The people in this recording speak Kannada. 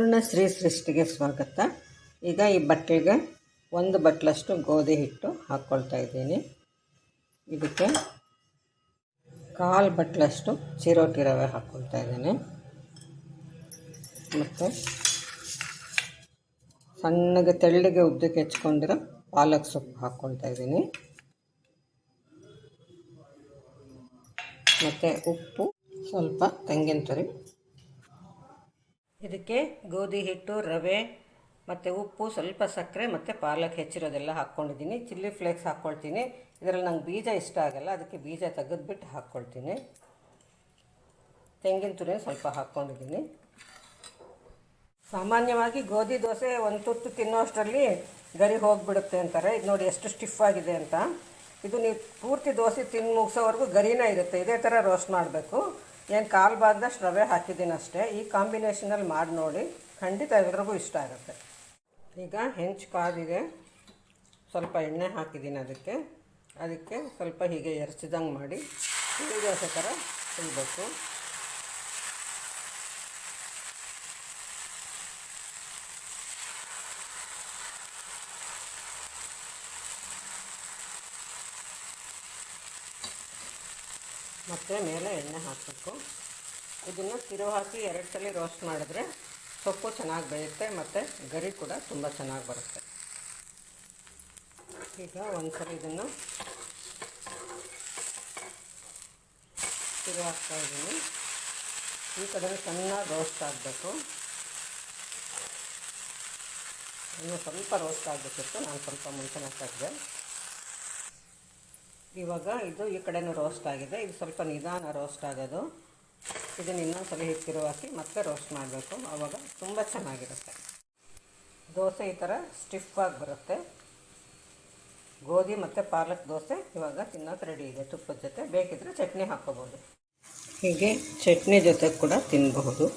ಪೂರ್ಣ ಶ್ರೀ ಸೃಷ್ಟಿಗೆ ಸ್ವಾಗತ. ಈಗ ಈ ಬಟ್ಟಲಿಗೆ 1 ಬಟ್ಲಷ್ಟು ಗೋಧಿ ಹಿಟ್ಟು ಹಾಕ್ಕೊಳ್ತಾ ಇದ್ದೀನಿ. ಇದಕ್ಕೆ 1/4 ಬಟ್ಲಷ್ಟು ಚಿರೋಟಿ ರವೆ ಹಾಕ್ಕೊಳ್ತಾ ಇದ್ದೀನಿ. ಮತ್ತು ಸಣ್ಣಗೆ ತೆಳ್ಳಗೆ ಉದ್ದಕ್ಕೆ ಹೆಚ್ಕೊಂಡಿರೋ ಪಾಲಕ್ ಸೊಪ್ಪು ಹಾಕ್ಕೊಳ್ತಾ ಇದ್ದೀನಿ. ಮತ್ತು ಉಪ್ಪು, ಸ್ವಲ್ಪ ತೆಂಗಿನ ತುರಿ. ಇದಕ್ಕೆ ಗೋಧಿ ಹಿಟ್ಟು, ರವೆ ಮತ್ತು ಉಪ್ಪು, ಸ್ವಲ್ಪ ಸಕ್ಕರೆ ಮತ್ತು ಪಾಲಕ್ ಹೆಚ್ಚಿರೋದೆಲ್ಲ ಹಾಕ್ಕೊಂಡಿದ್ದೀನಿ. ಚಿಲ್ಲಿ ಫ್ಲೇಕ್ಸ್ ಹಾಕ್ಕೊಳ್ತೀನಿ. ಇದರಲ್ಲಿ ನಂಗೆ ಬೀಜ ಇಷ್ಟ ಆಗಲ್ಲ, ಅದಕ್ಕೆ ಬೀಜ ತೆಗೆದುಬಿಟ್ಟು ಹಾಕ್ಕೊಳ್ತೀನಿ. ತೆಂಗಿನ ತುರಿ ಸ್ವಲ್ಪ ಹಾಕ್ಕೊಂಡಿದ್ದೀನಿ. ಸಾಮಾನ್ಯವಾಗಿ ಗೋಧಿ ದೋಸೆ ಒಂದು ತುತ್ತು ತಿನ್ನೋಷ್ಟರಲ್ಲಿ ಗರಿ ಹೋಗಿಬಿಡುತ್ತೆ ಅಂತಾರೆ. ಇದು ನೋಡಿ ಎಷ್ಟು ಸ್ಟಿಫ್ ಆಗಿದೆ ಅಂತ. ಇದು ನೀವು ಪೂರ್ತಿ ದೋಸೆ ತಿಂದು ಮುಗಿಸೋವರೆಗೂ ಗರಿನೇ ಇರುತ್ತೆ. ಇದೇ ಥರ ರೋಸ್ಟ್ ಮಾಡಬೇಕು. ಏನು 1/4 ಭಾಗದಷ್ಟು ರವೆ ಹಾಕಿದ್ದೀನಿ ಅಷ್ಟೇ. ಈ ಕಾಂಬಿನೇಷನಲ್ಲಿ ಮಾಡಿ ನೋಡಿ, ಖಂಡಿತ ಎಲ್ರಿಗೂ ಇಷ್ಟ ಆಗುತ್ತೆ. ಈಗ ಹೆಂಚು ಕಾದಿದೆ, ಸ್ವಲ್ಪ ಎಣ್ಣೆ ಹಾಕಿದ್ದೀನಿ. ಅದಕ್ಕೆ ಸ್ವಲ್ಪ ಹೀಗೆ ಎರಚಿದಂಗೆ ಮಾಡಿ ತಿಳಿ ದೋಸೆ ಥರ ತಿನ್ನಬೇಕು. ಮತ್ತು ಮೇಲೆ ಎಣ್ಣೆ ಹಾಕಬೇಕು. ಇದನ್ನು ತಿರುವು ಹಾಕಿ 2 ಸಲ ರೋಸ್ಟ್ ಮಾಡಿದ್ರೆ ಸೊಪ್ಪು ಚೆನ್ನಾಗಿ ಬೇಯುತ್ತೆ ಮತ್ತು ಗರಿ ಕೂಡ ತುಂಬ ಚೆನ್ನಾಗಿ ಬರುತ್ತೆ. ಈಗ ಒಂದು ಸಲ ಇದನ್ನು ತಿರುವು ಹಾಕ್ತಾ ಇದ್ದೀನಿ. ಈ ಕಡೆ ಚೆನ್ನಾಗಿ ರೋಸ್ಟ್ ಆಗಬೇಕು. ಇನ್ನು ಸ್ವಲ್ಪ ರೋಸ್ಟ್ ಆಗಬೇಕಿತ್ತು, ನಾನು ಸ್ವಲ್ಪ ಮುಂಚೆನೇ ತೆಗೆದೆ. ಇವಾಗ ಇದು ಈ ಕಡೆನೂ ರೋಸ್ಟ್ ಆಗಿದೆ. ಇದು ಸ್ವಲ್ಪ ನಿಧಾನ ರೋಸ್ಟ್ ಆಗೋದು. ಇದನ್ನು ಇನ್ನೊಂದು ಸಲ ತಿರುವು ಹಾಕಿ ಮತ್ತೆ ರೋಸ್ಟ್ ಮಾಡಬೇಕು. ಆವಾಗ ತುಂಬ ಚೆನ್ನಾಗಿರುತ್ತೆ. ದೋಸೆ ಈ ಥರ ಸ್ಟಿಫಾಗಿ ಬರುತ್ತೆ. ಗೋಧಿ ಮತ್ತು ಪಾಲಕ್ ದೋಸೆ ಇವಾಗ ತಿನ್ನೋಕೆ ರೆಡಿ ಇದೆ. ತುಪ್ಪದ ಜೊತೆ ಬೇಕಿದ್ದರೆ ಚಟ್ನಿ ಹಾಕ್ಕೋಬೋದು. ಹೀಗೆ ಚಟ್ನಿ ಜೊತೆ ಕೂಡ ತಿನ್ನಬಹುದು.